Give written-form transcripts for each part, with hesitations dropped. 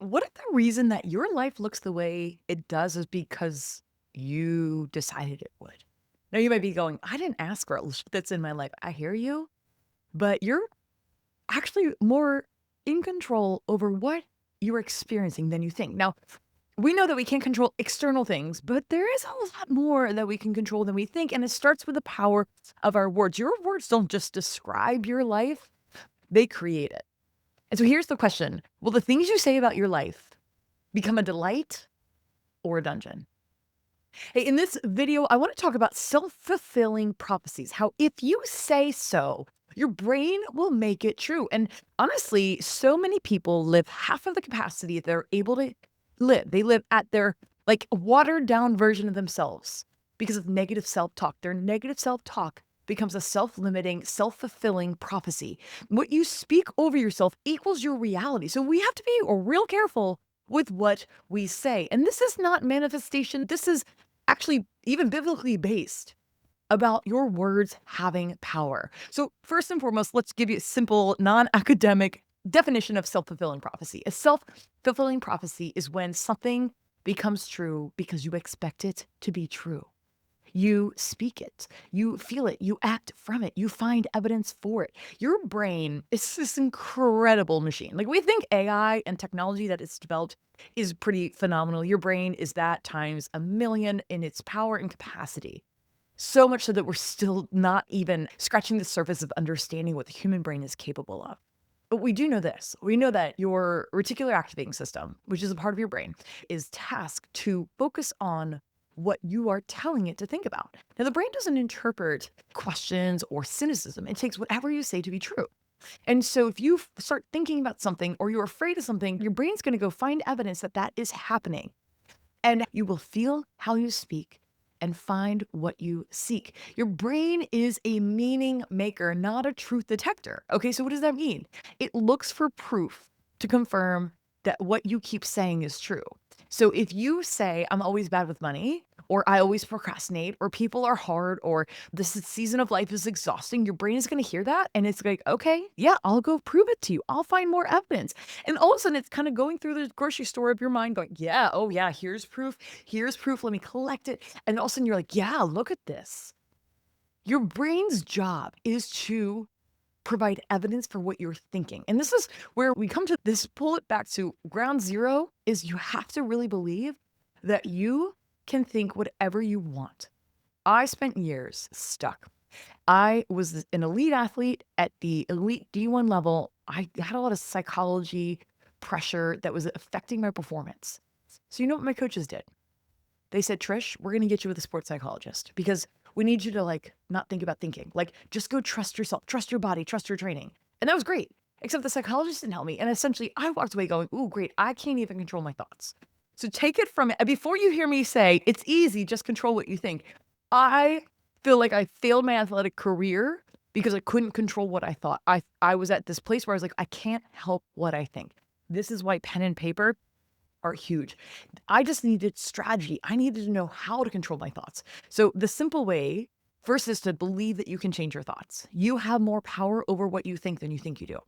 What if the reason that your life looks the way it does is because you decided it would? Now you might be going, I didn't ask for all that's in my life. I hear you, but you're actually more in control over what you're experiencing than you think. Now, we know that we can't control external things, but there is a lot more that we can control than we think. And it starts with the power of our words. Your words don't just describe your life, they create it. And so here's the question. Will the things you say about your life become a delight or a dungeon? Hey, in this video, I want to talk about self-fulfilling prophecies. How if you say so, your brain will make it true. And honestly, so many people live half of the capacity they're able to live. They live at their like watered down version of themselves because of negative self-talk. Their negative self-talk becomes a self-limiting, self-fulfilling prophecy. What you speak over yourself equals your reality. So we have to be real careful with what we say. And this is not manifestation. This is actually even biblically based about your words having power. So, first and foremost, let's give you a simple, non academic definition of self fulfilling prophecy. A self fulfilling prophecy is when something becomes true because you expect it to be true. You speak it, you feel it, you act from it, you find evidence for it. Your brain is this incredible machine. Like we think AI and technology that it's developed is pretty phenomenal. Your brain is that times a million in its power and capacity. So much so that we're still not even scratching the surface of understanding what the human brain is capable of. But we do know this. We know that your reticular activating system, which is a part of your brain, is tasked to focus on what you are telling it to think about. Now, the brain doesn't interpret questions or cynicism. It takes whatever you say to be true. And so if you start thinking about something or you're afraid of something, your brain's going to go find evidence that that is happening. And you will feel how you speak and find what you seek. Your brain is a meaning maker, not a truth detector. Okay, so what does that mean? It looks for proof to confirm that what you keep saying is true. So if you say, I'm always bad with money, or I always procrastinate, or people are hard, or this season of life is exhausting, your brain is going to hear that. And it's like, okay, yeah, I'll go prove it to you. I'll find more evidence. And all of a sudden, it's kind of going through the grocery store of your mind, going, yeah, oh, yeah, here's proof. Here's proof. Let me collect it. And all of a sudden, you're like, yeah, look at this. Your brain's job is to provide evidence for what you're thinking. And this is where we come to this, pull it back to ground zero is you have to really believe that you can think whatever you want. I spent years stuck. I was an elite athlete at the elite D1 level. I had a lot of psychology pressure that was affecting my performance. So, you know what my coaches did? They said, Trish, we're going to get you with a sports psychologist because we need you to like not think about thinking. Like, just go trust yourself, trust your body, trust your training. And that was great. Except the psychologist didn't help me. And essentially, I walked away going, ooh, great. I can't even control my thoughts. So take it from before you hear me say it's easy, just control what you think. I feel like I failed my athletic career because I couldn't control what I thought. I was at this place where I was like, I can't help what I think. This is why pen and paper are huge. I just needed strategy. I needed to know how to control my thoughts. So the simple way first is to believe that you can change your thoughts. You have more power over what you think than you think you do.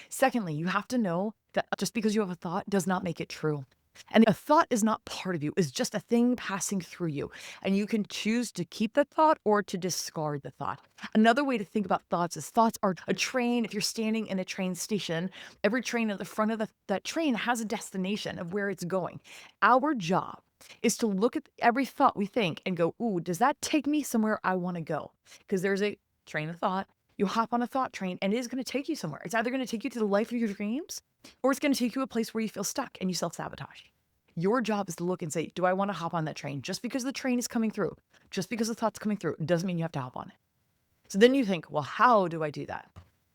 Secondly, you have to know that just because you have a thought does not make it true. And a thought is not part of you, it's just a thing passing through you. And you can choose to keep the thought or to discard the thought. Another way to think about thoughts is thoughts are a train. If you're standing in a train station, every train at the front of that train has a destination of where it's going. Our job is to look at every thought we think and go, ooh, does that take me somewhere I want to go? Because there's a train of thought. You hop on a thought train and it is going to take you somewhere. It's either going to take you to the life of your dreams or it's going to take you to a place where you feel stuck and you self sabotage. Your job is to look and say, do I want to hop on that train? Just because the train is coming through, just because the thought's coming through, doesn't mean you have to hop on it. So then you think, well, how do I do that?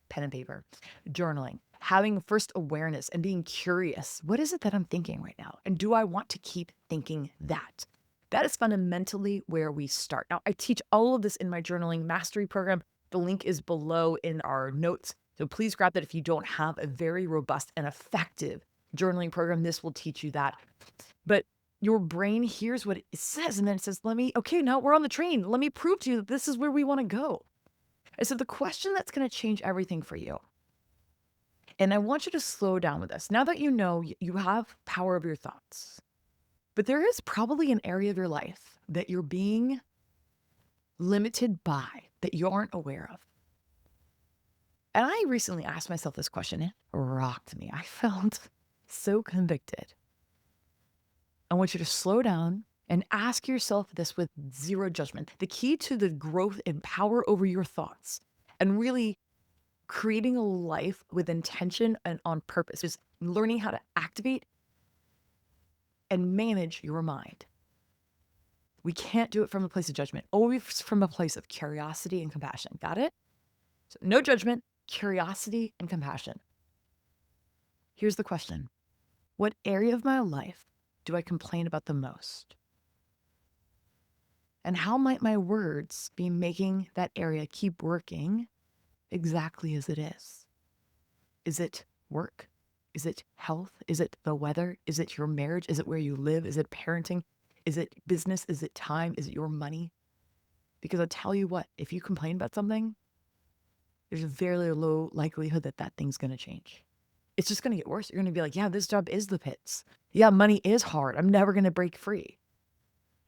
Pen and paper, journaling, having first awareness and being curious. What is it that I'm thinking right now? And do I want to keep thinking that? That is fundamentally where we start. Now, I teach all of this in my journaling mastery program. The link is below in our notes. So please grab that if you don't have a very robust and effective journaling program. This will teach you that. But your brain hears what it says and then it says, okay, now we're on the train. Let me prove to you that this is where we want to go. And so the question that's going to change everything for you And I want you to slow down with this. Now that you know you have power over your thoughts, but there is probably an area of your life that you're being limited by that you aren't aware of. And I recently asked myself this question. It rocked me. I felt so convicted. I want you to slow down and ask yourself this with zero judgment. The key to the growth and power over your thoughts and really creating a life with intention and on purpose is learning how to activate and manage your mind. We can't do it from a place of judgment, always from a place of curiosity and compassion. Got it? So no judgment, curiosity and compassion. Here's the question. What area of my life do I complain about the most? And how might my words be making that area keep working exactly as it is? Is it work? Is it health? Is it the weather? Is it your marriage? Is it where you live? Is it parenting? Is it business? Is it time? Is it your money? Because I'll tell you what, if you complain about something, there's a very low likelihood that that thing's going to change. It's just going to get worse. You're going to be like, yeah, this job is the pits. Yeah, money is hard. I'm never going to break free.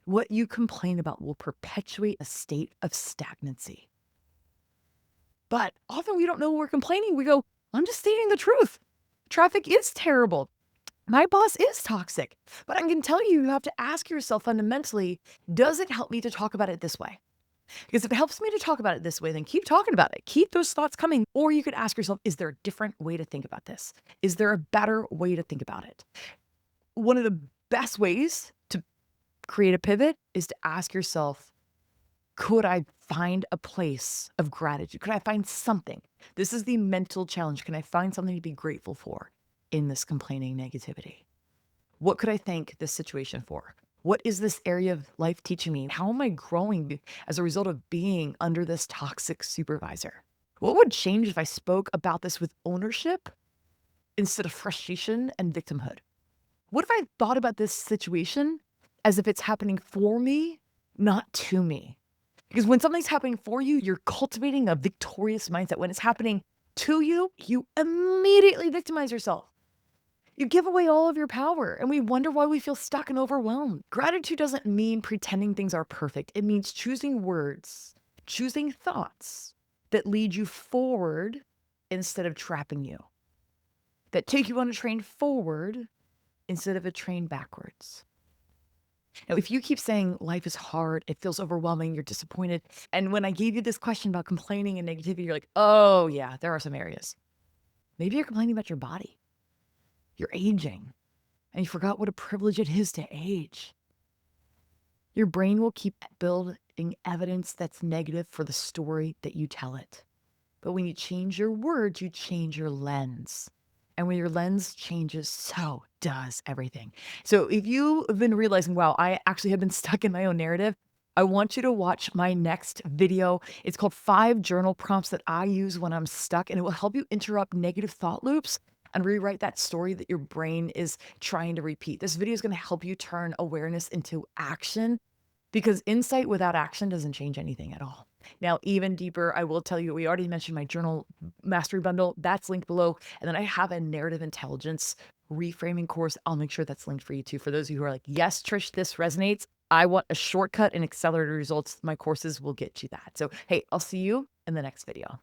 What you complain about will perpetuate a state of stagnancy. But often we don't know we're complaining. We go, I'm just stating the truth. Traffic is terrible. My boss is toxic. But I can tell you, you have to ask yourself fundamentally, does it help me to talk about it this way? Because if it helps me to talk about it this way, then keep talking about it. Keep those thoughts coming. Or you could ask yourself, is there a different way to think about this? Is there a better way to think about it? One of the best ways to create a pivot is to ask yourself, could I find a place of gratitude? Could I find something? This is the mental challenge. Can I find something to be grateful for in this complaining negativity? What could I thank this situation for? What is this area of life teaching me? How am I growing as a result of being under this toxic supervisor? What would change if I spoke about this with ownership instead of frustration and victimhood? What if I thought about this situation as if it's happening for me, not to me? Because when something's happening for you, you're cultivating a victorious mindset. When it's happening to you, you immediately victimize yourself. You give away all of your power, and we wonder why we feel stuck and overwhelmed. Gratitude doesn't mean pretending things are perfect. It means choosing words, choosing thoughts that lead you forward instead of trapping you, that take you on a train forward instead of a train backwards. Now, if you keep saying life is hard, it feels overwhelming, you're disappointed, and when I gave you this question about complaining and negativity, you're like, oh yeah, there are some areas. Maybe you're complaining about your body. You're aging, and you forgot what a privilege it is to age. Your brain will keep building evidence that's negative for the story that you tell it. But when you change your words, you change your lens. And when your lens changes, so does everything. So if you have been realizing, wow, I actually have been stuck in my own narrative, I want you to watch my next video. It's called 5 journal prompts that I use when I'm stuck, and it will help you interrupt negative thought loops and rewrite that story that your brain is trying to repeat. This video is going to help you turn awareness into action, because insight without action doesn't change anything at all. Now, even deeper, I will tell you, we already mentioned my journal mastery bundle. That's linked below. And then I have a narrative intelligence reframing course. I'll make sure that's linked for you too. For those of you who are like, yes, Trish, this resonates. I want a shortcut and accelerated results. My courses will get you that. So, hey, I'll see you in the next video.